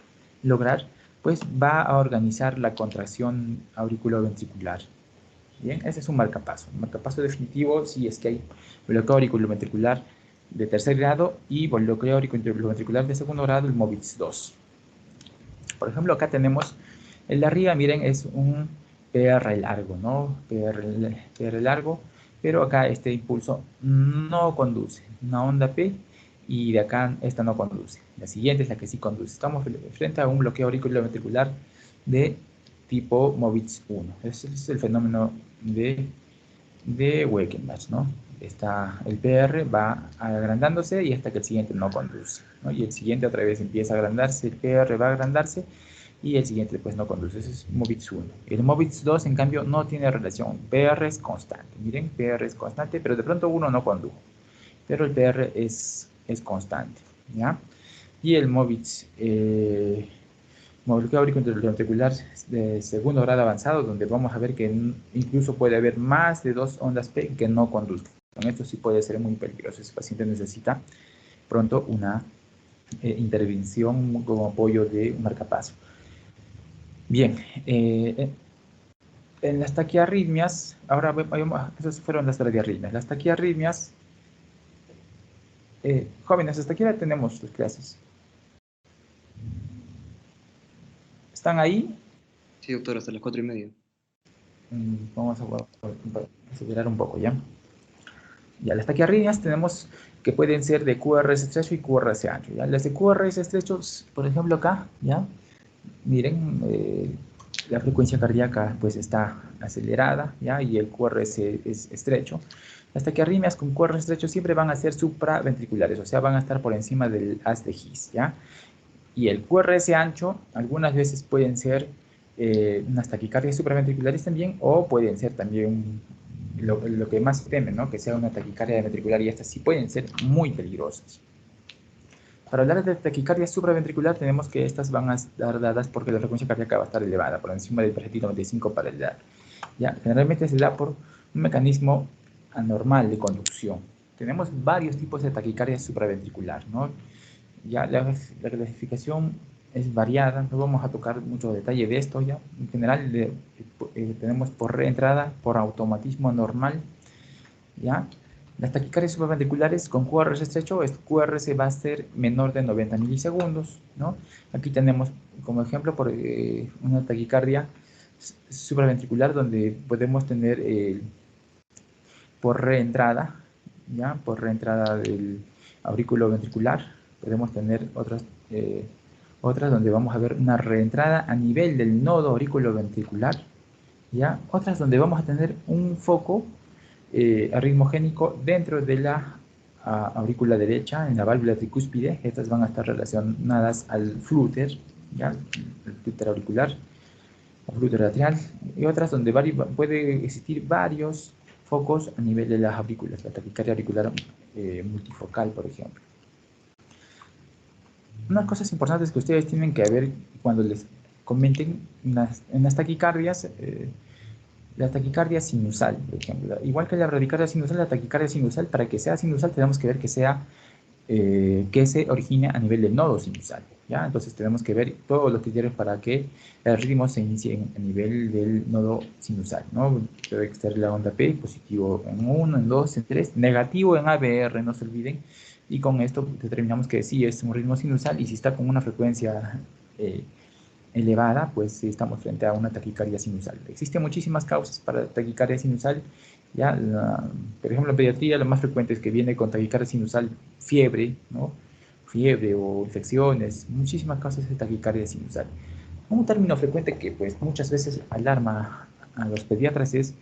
lograr, pues va a organizar la contracción auriculoventricular. Bien, ese es un marcapaso definitivo si es que hay bloqueo auriculoventricular de tercer grado y bloqueo auriculoventricular de segundo grado, el MOVIS 2. Por ejemplo, acá tenemos el de arriba, miren, es un PR largo, ¿no? PR largo, pero acá este impulso no conduce, una onda P, y de acá esta no conduce. La siguiente es la que sí conduce. Estamos frente a un bloqueo auriculoventricular de tipo MOVIS 1. Ese es el fenómeno de Wegenbach, ¿no? El PR va agrandándose y hasta que el siguiente no conduce, ¿no? Y el siguiente otra vez empieza a agrandarse, el PR va a agrandarse y el siguiente pues no conduce. Ese es MOVIS 1. El MOVIS 2, en cambio, no tiene relación. PR es constante. Miren, PR es constante, pero de pronto uno no condujo. Pero el PR es constante, ¿ya? Y el MOVIS como bloqueo auriculoventricular de segundo grado avanzado, donde vamos a ver que incluso puede haber más de 2 ondas P que no conduzcan. Esto sí puede ser muy peligroso. Ese paciente necesita pronto una intervención como apoyo de un marcapaso. Bien, en las taquiarritmias, ahora esas fueron las taquiarritmias. Las taquiarritmias, jóvenes, hasta aquí ya tenemos las clases. ¿Están ahí? Sí, doctor, hasta las 4:30. Vamos a acelerar un poco, ¿ya? Ya, las taquiarritmias tenemos que pueden ser de QRS estrecho y QRS ancho, ¿ya? Las de QRS estrechos, por ejemplo, acá, ¿ya? Miren, la frecuencia cardíaca pues está acelerada, ¿ya? Y el QRS es estrecho. Las taquiarritmias con QRS estrecho siempre van a ser supraventriculares, o sea, van a estar por encima del haz de His, ¿ya? Y el QRS ancho, algunas veces pueden ser unas taquicardias supraventriculares también, o pueden ser también lo que más temen, ¿no? Que sea una taquicardia ventricular, y estas sí pueden ser muy peligrosas. Para hablar de taquicardia supraventricular, tenemos que estas van a estar dadas porque la frecuencia cardíaca va a estar elevada, por encima del precepto 95 para el dar. ¿Ya? Generalmente se da por un mecanismo anormal de conducción. Tenemos varios tipos de taquicardia supraventricular, ¿no? Ya la clasificación es variada, no vamos a tocar mucho detalle de esto ya. En general tenemos por reentrada, por automatismo normal, ¿ya? Las taquicardias supraventriculares con QRS estrecho, el QRS va a ser menor de 90 milisegundos, ¿no? Aquí tenemos como ejemplo por una taquicardia supraventricular donde podemos tener por reentrada, ¿ya? Por reentrada del aurículo ventricular, podemos tener otras donde vamos a ver una reentrada a nivel del nodo aurículo-ventricular, ¿ya? Otras donde vamos a tener un foco arritmogénico dentro de la aurícula derecha, en la válvula tricúspide. Estas van a estar relacionadas al flúter, ¿ya? El flúter auricular, el flúter lateral, y otras donde puede existir varios focos a nivel de las aurículas, la taquicardia auricular multifocal, por ejemplo. Unas cosas importantes que ustedes tienen que ver cuando les comenten en las taquicardias, la taquicardia sinusal, por ejemplo. Igual que la bradicardia sinusal, la taquicardia sinusal, para que sea sinusal tenemos que ver que se origina a nivel del nodo sinusal, ¿ya? Entonces tenemos que ver todos los criterios para que el ritmo se inicie a nivel del nodo sinusal, ¿no? Debe estar la onda P, positivo en 1, en 2, en 3, negativo en ABR, no se olviden, y con esto determinamos que sí es un ritmo sinusal, y si está con una frecuencia elevada, pues estamos frente a una taquicardia sinusal. Existen muchísimas causas para taquicardia sinusal, ¿ya? Por ejemplo, en pediatría lo más frecuente es que viene con taquicardia sinusal fiebre, ¿no? Fiebre o infecciones, muchísimas causas de taquicardia sinusal. Un término frecuente que pues muchas veces alarma a los pediatras es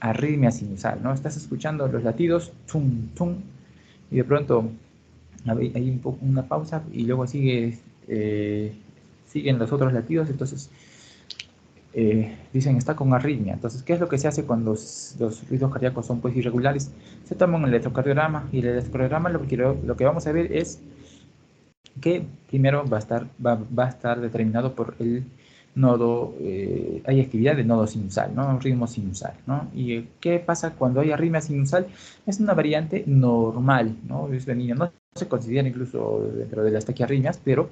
arritmia sinusal, ¿no? Estás escuchando los latidos, tum, tum, y de pronto hay una pausa y luego siguen los otros latidos, entonces dicen está con arritmia. Entonces, ¿qué es lo que se hace cuando los ritmos cardíacos son pues irregulares? Se toma un electrocardiograma, y el electrocardiograma lo que vamos a ver es que primero va a estar determinado por el nodo, hay actividad del nodo sinusal, ¿no? Un ritmo sinusal, ¿no? ¿Y qué pasa cuando hay arritmia sinusal? Es una variante normal, ¿no? Es benigna, no se considera incluso dentro de las taquiarritmias, pero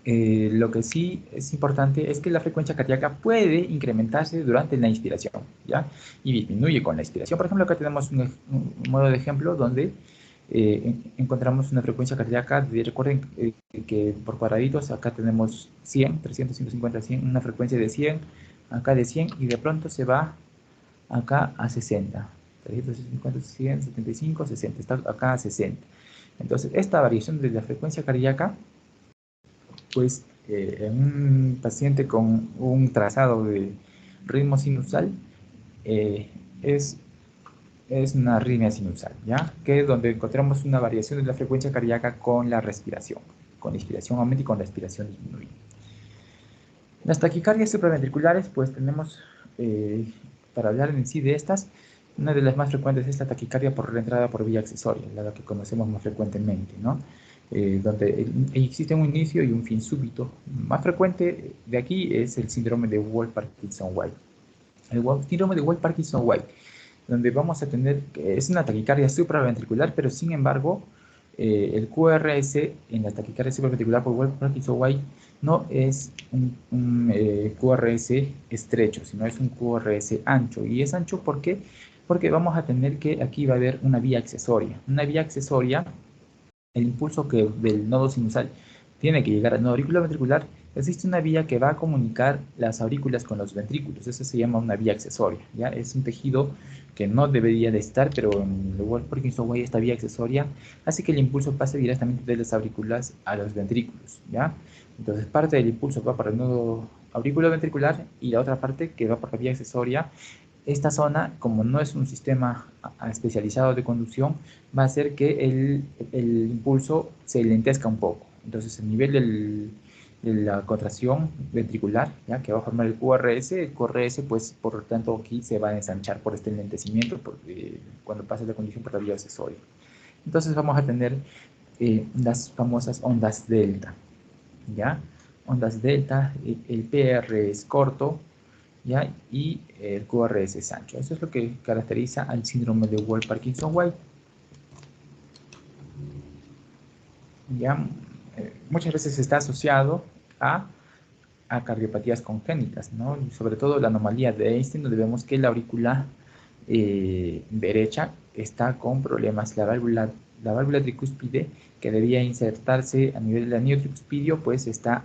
lo que sí es importante es que la frecuencia cardíaca puede incrementarse durante la inspiración, ¿ya? Y disminuye con la expiración. Por ejemplo, acá tenemos un modo de ejemplo donde encontramos una frecuencia cardíaca recuerden que por cuadraditos acá tenemos 100, 300, 150, 100, una frecuencia de 100, acá de 100, y de pronto se va acá a 60. 350, 100, 75, 60, está acá a 60. Entonces, esta variación de la frecuencia cardíaca, pues en un paciente con un trazado de ritmo sinusal eh, es, es una arritmia sinusal, ¿ya? Que es donde encontramos una variación de la frecuencia cardíaca con la respiración. Con la inspiración aumenta y con la expiración disminuye. Las taquicardias supraventriculares, pues tenemos, para hablar en sí de estas, una de las más frecuentes es la taquicardia por entrada por vía accesoria, la que conocemos más frecuentemente, ¿no? donde existe un inicio y un fin súbito. Más frecuente de aquí es el síndrome de Wolff-Parkinson-White. El síndrome de Wolff-Parkinson-White, donde vamos a tener, es una taquicardia supraventricular, pero sin embargo, el QRS en la taquicardia supraventricular por Wolff-Parkinson-White no es un QRS estrecho, sino es un QRS ancho. ¿Y es ancho por qué? Porque vamos a tener que aquí va a haber una vía accesoria. Una vía accesoria, el impulso que del nodo sinusal tiene que llegar al nodo auriculoventricular, existe una vía que va a comunicar las aurículas con los ventrículos. Eso se llama una vía accesoria, ¿ya? Es un tejido que no debería de estar, pero en lugar Parkinson-White esta vía accesoria hace que el impulso pase directamente de las aurículas a los ventrículos, ¿ya? Entonces parte del impulso va para el nodo auriculoventricular y la otra parte que va por la vía accesoria. Esta zona, como no es un sistema especializado de conducción, va a hacer que el impulso se lentezca un poco. Entonces, el nivel de la contracción ventricular, ¿ya? Que va a formar el QRS, pues, por lo tanto, aquí se va a ensanchar por este lentecimiento cuando pasa la conducción por la vía accesoria. Entonces, vamos a tener las famosas ondas delta, ¿ya? Ondas delta, el PR es corto, ¿ya? Y el QRS es ancho. Eso es lo que caracteriza al síndrome de Wolff-Parkinson-White. ¿Ya? Muchas veces está asociado a, a cardiopatías congénitas, ¿no? Y sobre todo la anomalía de Einstein, donde vemos que la aurícula derecha está con problemas. La válvula tricúspide, que debía insertarse a nivel del anillo tricuspidio, pues está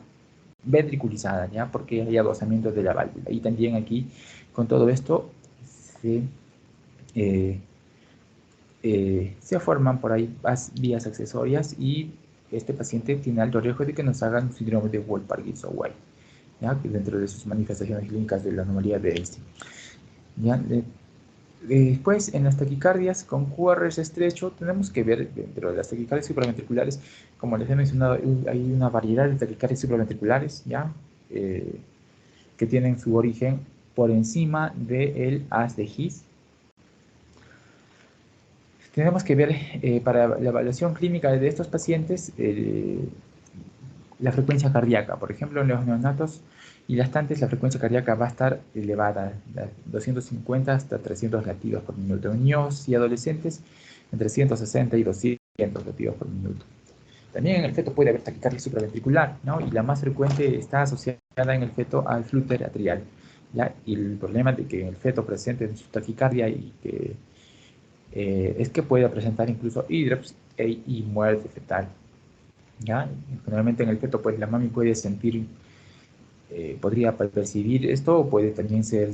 ventriculizada, ¿ya? Porque hay adosamiento de la válvula. Y también aquí, con todo esto, eh, se forman por ahí vías accesorias y este paciente tiene alto riesgo de que nos hagan un síndrome de Wolff-Parkinson-White, ¿ya? Dentro de sus manifestaciones clínicas de la anomalía de Einstein. ¿Ya? Después, en las taquicardias con QRS estrecho, tenemos que ver dentro de las taquicardias supraventriculares, como les he mencionado, hay una variedad de taquicardias supraventriculares, ¿ya? Que tienen su origen por encima del haz de His. Tenemos que ver para la evaluación clínica de estos pacientes la frecuencia cardíaca. Por ejemplo, en los neonatos y lactantes la frecuencia cardíaca va a estar elevada, 250 hasta 300 latidos por minuto. En niños y adolescentes, entre 160 y 200 latidos por minuto. También en el feto puede haber taquicardia supraventricular, ¿no? Y la más frecuente está asociada en el feto al flúter atrial, ¿ya? Y el problema de que en el feto presente en su taquicardia y que es que puede presentar incluso hidrops y muerte fetal, ¿ya? Generalmente en el feto, pues la mami puede sentir, podría percibir esto o puede también ser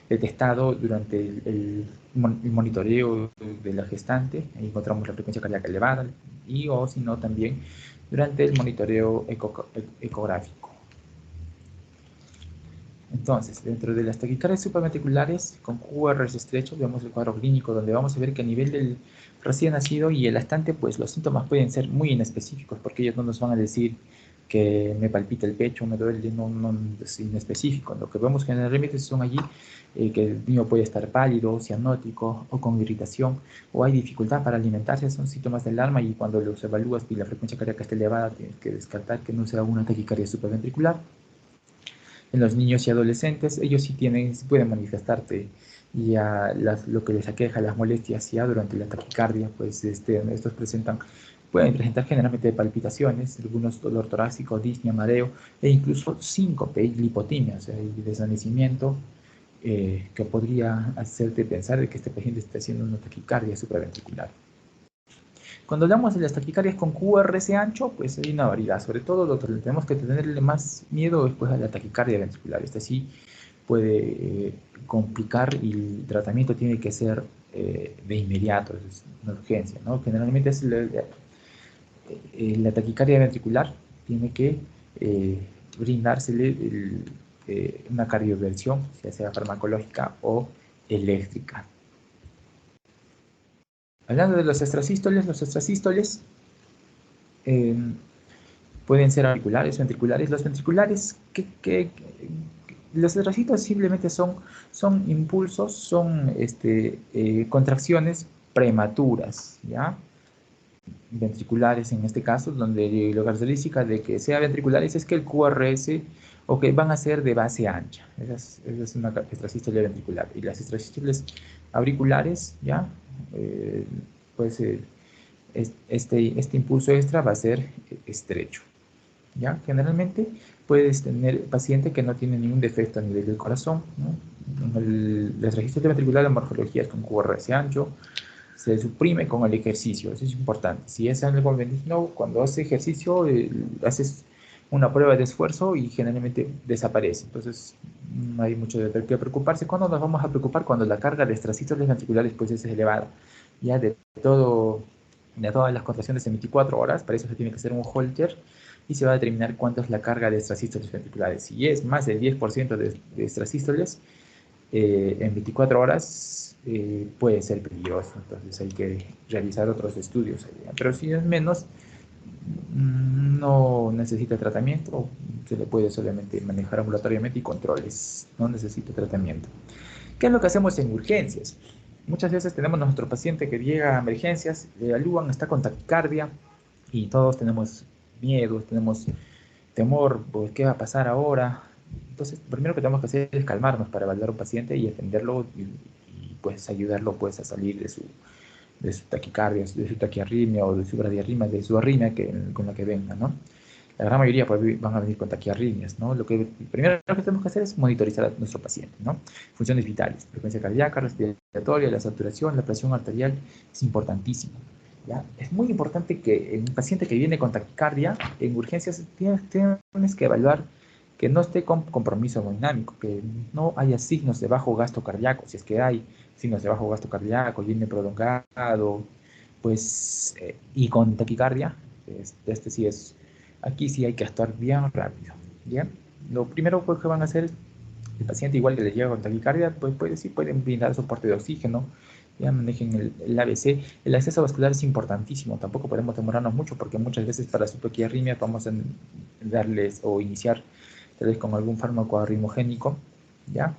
detectado durante el monitoreo de la gestante. Ahí encontramos la frecuencia cardíaca elevada y o si no también durante el monitoreo ecográfico. Entonces, dentro de las taquicardias supraventriculares con QRS estrechos, vemos el cuadro clínico donde vamos a ver que a nivel del recién nacido y el lactante, pues los síntomas pueden ser muy inespecíficos, porque ellos no nos van a decir que me palpita el pecho, me duele, no es inespecífico. Lo que vemos generalmente son allí que el niño puede estar pálido, cianótico o con irritación, o hay dificultad para alimentarse, son síntomas de alarma y cuando los evalúas y la frecuencia cardíaca está elevada, tienes que descartar que no sea una taquicardia supraventricular. En los niños y adolescentes, ellos sí pueden manifestarte ya lo que les aqueja, las molestias ya durante la taquicardia, pues estos pueden presentar generalmente palpitaciones, algunos dolor torácico, disnea, mareo, e incluso síncope y lipotimia, o sea, y desvanecimiento, que podría hacerte pensar de que este paciente está haciendo una taquicardia supraventricular. Cuando hablamos de las taquicardias con QRS ancho, pues hay una variedad. Sobre todo lo que tenemos que tenerle más miedo es pues, a la taquicardia ventricular. Esta sí puede complicar y el tratamiento tiene que ser de inmediato, es una urgencia, ¿no? Generalmente es la taquicardia ventricular tiene que brindársele una cardioversión, ya sea farmacológica o eléctrica. Hablando de los extrasístoles eh, pueden ser auriculares, ventriculares. Los ventriculares, los extrasístoles simplemente son impulsos, son contracciones prematuras, ¿ya? ventriculares en este caso, donde la característica de que sea ventriculares es que el QRS o que van a ser de base ancha. Esa es una extrasístole ventricular. Y las extrasístoles auriculares, ¿ya? Pues este impulso extra va a ser estrecho, ¿ya? Generalmente puedes tener paciente que no tiene ningún defecto a nivel del corazón, ¿no? La extrasístole ventricular, la morfología es con QRS ancho, se suprime con el ejercicio, eso es importante. Si es algo benigno, cuando haces ejercicio, haces una prueba de esfuerzo y generalmente desaparece. Entonces, no hay mucho de qué preocuparse. ¿Cuándo nos vamos a preocupar? Cuando la carga de extrasístoles ventriculares pues, es elevada. Ya de todas las contracciones en 24 horas, para eso se tiene que hacer un Holter y se va a determinar cuánto es la carga de extrasístoles ventriculares. Si es más del 10% de extrasístoles, en 24 horas puede ser peligroso, entonces hay que realizar otros estudios. Pero si es menos, no necesita tratamiento, se le puede solamente manejar ambulatoriamente y controles, no necesita tratamiento. ¿Qué es lo que hacemos en urgencias? Muchas veces tenemos a nuestro paciente que llega a emergencias, le evalúan, está con taquicardia y todos tenemos miedo, tenemos temor, pues, ¿qué va a pasar ahora? Entonces, lo primero que tenemos que hacer es calmarnos para evaluar a un paciente y atenderlo y, pues ayudarlo pues a salir de su taquicardia, de su taquiarritmia o de su bradiarritmia, de su arritmia con la que venga, ¿no? La gran mayoría pues, van a venir con taquiarritmias, ¿no? Lo primero que tenemos que hacer es monitorizar a nuestro paciente, ¿no? Funciones vitales, frecuencia cardíaca, respiratoria, la saturación, la presión arterial, es importantísimo. ¿Ya? Es muy importante que en un paciente que viene con taquicardia, en urgencias tienes que evaluar que no esté con compromiso hemodinámico, que no haya signos de bajo gasto cardíaco. Si es que hay signos de bajo gasto cardíaco, viene prolongado, pues, y con taquicardia, sí es, aquí sí hay que actuar bien rápido. ¿Ya? Lo primero pues, que van a hacer, el paciente igual que le llega con taquicardia, pues sí pueden brindar soporte de oxígeno, ya manejen el ABC. El acceso vascular es importantísimo, tampoco podemos demorarnos mucho porque muchas veces para su taquiarritmia vamos a darles o iniciar tal vez con algún fármaco arritmogénico, ¿ya?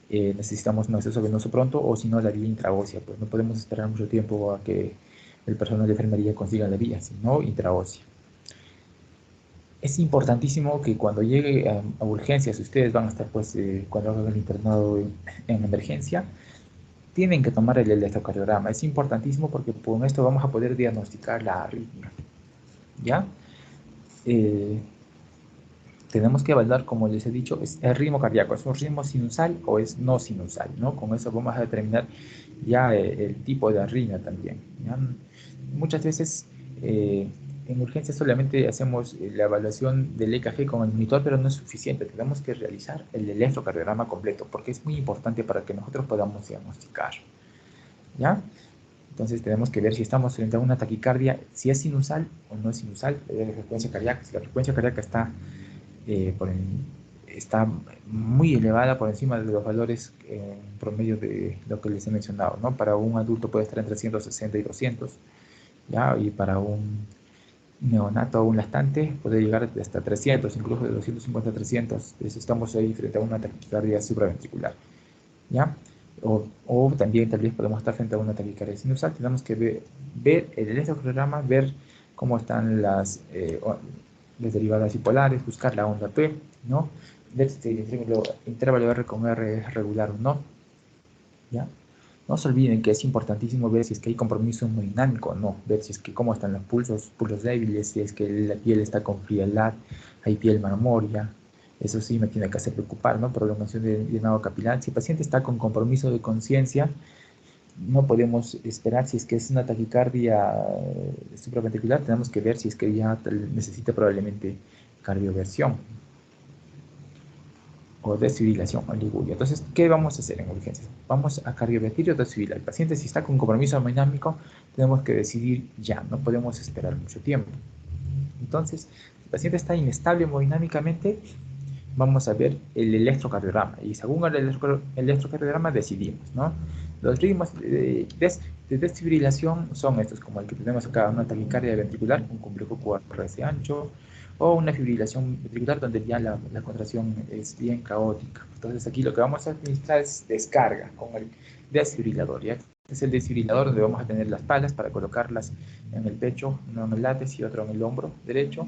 Necesitamos un acceso venoso pronto o si no la vía intraósea, pues no podemos esperar mucho tiempo a que el personal de enfermería consiga la vía, sino intraósea. Es importantísimo que cuando llegue a urgencias, ustedes van a estar, pues, cuando hagan el internado en emergencia, tienen que tomar el electrocardiograma. Es importantísimo porque con esto vamos a poder diagnosticar la arritmia. ¿Ya? Tenemos que evaluar, como les he dicho, es el ritmo cardíaco. ¿Es un ritmo sinusal o es no sinusal? ¿No? Con eso vamos a determinar ya el tipo de arritmia también. ¿Ya? Muchas veces en urgencias solamente hacemos la evaluación del EKG con el monitor, pero no es suficiente. Tenemos que realizar el electrocardiograma completo porque es muy importante para que nosotros podamos diagnosticar. ¿Ya? Entonces tenemos que ver si estamos frente a una taquicardia, si es sinusal o no es sinusal, la frecuencia cardíaca. Si la frecuencia cardíaca está muy elevada por encima de los valores promedio de lo que les he mencionado, ¿no? Para un adulto puede estar entre 160 y 200, ¿ya? Y para un neonato o un lactante puede llegar hasta 300, incluso de 250 a 300. Entonces estamos ahí frente a una taquicardia supraventricular, ¿ya? O también tal vez podemos estar frente a una taquicardia sinusal. Tenemos que ver el electrocardiograma, ver cómo están las derivadas bipolares, buscar la onda P, ¿no? Ver si el intervalo R con R es regular o no, ¿ya? No se olviden que es importantísimo ver si es que hay compromiso hemodinámico o no, ver si es que cómo están los pulsos débiles, si es que la piel está con frialdad, hay piel marmoria. Eso sí me tiene que hacer preocupar, ¿no? Prolongación del llenado capilar. Si el paciente está con compromiso de conciencia, no podemos esperar. Si es que es una taquicardia supraventricular, tenemos que ver si es que ya necesita probablemente cardioversión o desfibrilación o liguria. Entonces, ¿qué vamos a hacer en urgencias? Vamos a cardiovertir o desfibrilar. El paciente, si está con compromiso hemodinámico, tenemos que decidir ya, no podemos esperar mucho tiempo. Entonces, si el paciente está inestable hemodinámicamente, vamos a ver el electrocardiograma y según el electrocardiograma decidimos, ¿no? Los ritmos de desfibrilación son estos, como el que tenemos acá, una taquicardia ventricular, un complejo QRS ancho, o una fibrilación ventricular donde ya la contracción es bien caótica. Entonces aquí lo que vamos a administrar es descarga con el desfibrilador, ¿ya? es el desfibrilador donde vamos a tener las palas para colocarlas en el pecho, uno en el látex y otro en el hombro derecho,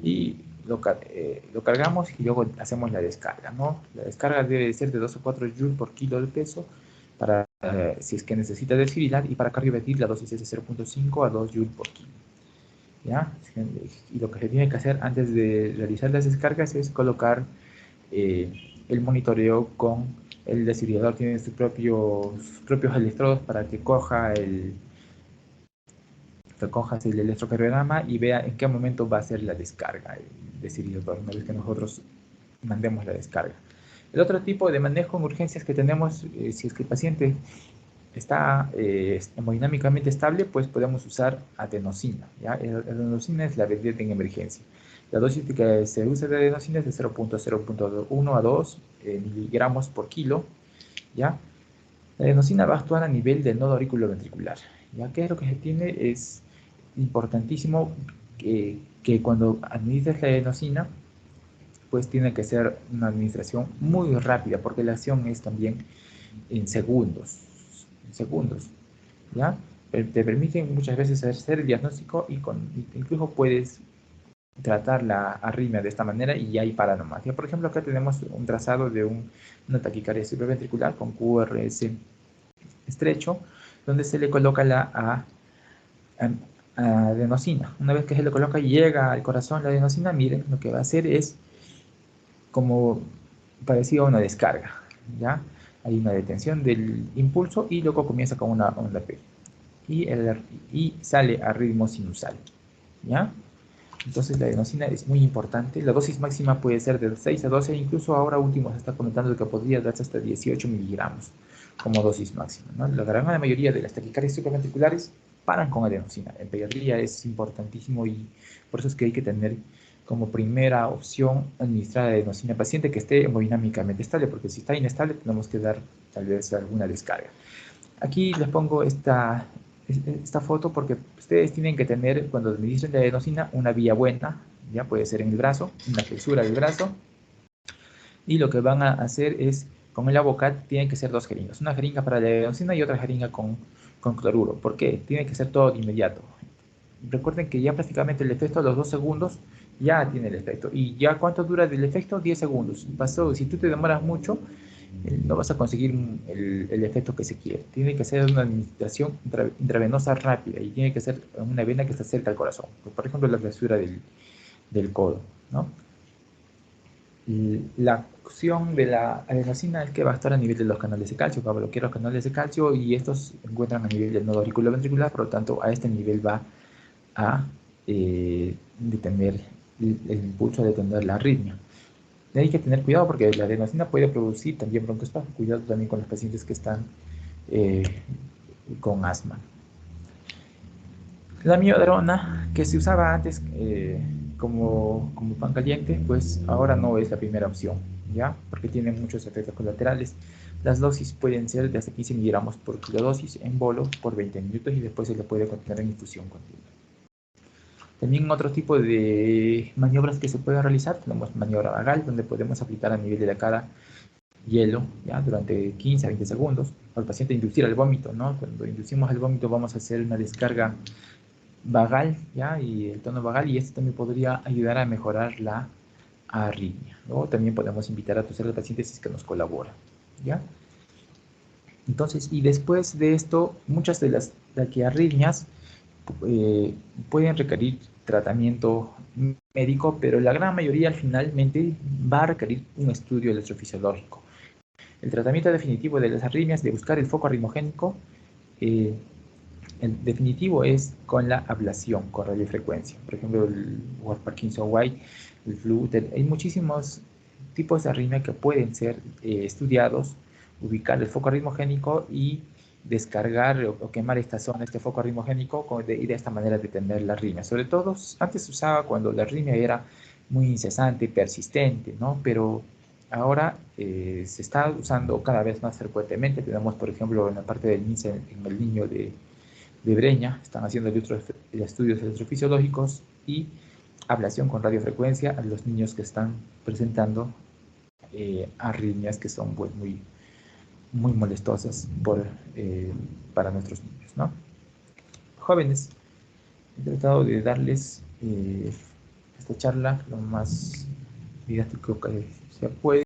y lo cargamos y luego hacemos la descarga, ¿no? La descarga debe ser de 2 o 4 joules por kilo de peso, para, si es que necesita desfibrilar, y para cardivertir la dosis es de 0.5 a 2 joules por kilo, ¿ya? Y lo que se tiene que hacer antes de realizar las descargas es colocar el monitoreo con el desfibrilador. Tiene sus propios electrodos para que cojas el electrocardiograma y vea en qué momento va a ser la descarga el desfibrilador, una vez que nosotros mandemos la descarga. El otro tipo de manejo en urgencias que tenemos, si es que el paciente está hemodinámicamente estable, pues podemos usar adenosina, ¿ya? La adenosina es la vedette en emergencia. La dosis que se usa de adenosina es de 0.1 a 2 miligramos por kilo, ¿ya? La adenosina va a actuar a nivel del nodo auriculoventricular, ¿ya? ¿Qué es lo que se tiene? Es importantísimo que cuando administres la adenosina, pues tiene que ser una administración muy rápida, porque la acción es también en segundos, ¿ya? Te permiten muchas veces hacer el diagnóstico y incluso puedes tratar la arritmia de esta manera y ya hay nomás. Por ejemplo, acá tenemos un trazado de una taquicardia supraventricular con QRS estrecho, donde se le coloca la adenosina. Una vez que se le coloca y llega al corazón la adenosina, miren, lo que va a hacer es como parecido a una descarga, ¿ya? Hay una detención del impulso y luego comienza con una onda P. Y sale a ritmo sinusal, ¿ya? Entonces la adenosina es muy importante. La dosis máxima puede ser de 6 a 12, incluso ahora último se está comentando que podría darse hasta 18 miligramos como dosis máxima, ¿no? La gran mayoría de las taquicardias supraventriculares paran con adenosina. En pediatría es importantísimo y por eso es que hay que tener como primera opción administrar adenosina al paciente que esté hemodinámicamente estable, porque si está inestable tenemos que dar tal vez alguna descarga. Aquí les pongo esta foto porque ustedes tienen que tener, cuando administren la adenosina, una vía buena, ya puede ser en el brazo, una flexura del brazo, y lo que van a hacer es, con el Avocat, tienen que ser 2 jeringas, una jeringa para la adenosina y otra jeringa con cloruro. ¿Por qué? Tiene que ser todo de inmediato. Recuerden que ya prácticamente el efecto a los 2 segundos ya tiene el efecto. ¿Y ya cuánto dura el efecto? 10 segundos. Pasó, si tú te demoras mucho, no vas a conseguir el efecto que se quiere. Tiene que ser una administración intravenosa rápida y tiene que ser una vena que está cerca al corazón. Por ejemplo, la fractura del codo, ¿no? La acción de la adenosina es que va a estar a nivel de los canales de calcio, va a bloquear los canales de calcio y estos se encuentran a nivel del nodo auriculoventricular, por lo tanto a este nivel va a detener el impulso a detener la arritmia. Hay que tener cuidado porque la adenosina puede producir también broncoespasmo. Cuidado también con los pacientes que están con asma. La amiodarona, que se usaba antes como pan caliente, pues ahora no es la primera opción, ¿ya? Porque tiene muchos efectos colaterales. Las dosis pueden ser de hasta 15 miligramos por kilodosis en bolo por 20 minutos y después se le puede continuar en infusión continua. También otro tipo de maniobras que se pueden realizar, tenemos maniobra vagal, donde podemos aplicar a nivel de la cara hielo, ¿ya? Durante 15 a 20 segundos, al paciente inducir al vómito, ¿no? Cuando inducimos al vómito vamos a hacer una descarga vagal, ¿ya? Y el tono vagal, y esto también podría ayudar a mejorar la arritmia. Luego también podemos invitar a toser al paciente si es que nos colabora, ¿ya? Entonces, y después de esto, muchas de las taquiarritmias pueden requerir tratamiento médico, pero la gran mayoría finalmente va a requerir un estudio electrofisiológico. El tratamiento definitivo de las arritmias, de buscar el foco arritmogénico, el definitivo es con la ablación, con radiofrecuencia. Por ejemplo, el Parkinson-White, el flu, hay muchísimos tipos de arritmia que pueden ser estudiados, ubicar el foco arritmogénico y descargar o quemar esta zona, este foco arritmogénico, y de esta manera detener la arritmia. Sobre todo, antes se usaba cuando la arritmia era muy incesante y persistente, ¿no? Pero ahora se está usando cada vez más frecuentemente. Tenemos, por ejemplo, en la parte del MINSA, en el niño de Breña, están haciendo estudios electrofisiológicos y ablación con radiofrecuencia a los niños que están presentando arritmias que son pues, muy, muy molestosas para nuestros niños, ¿no? Jóvenes, he tratado de darles esta charla lo más didáctico que se puede.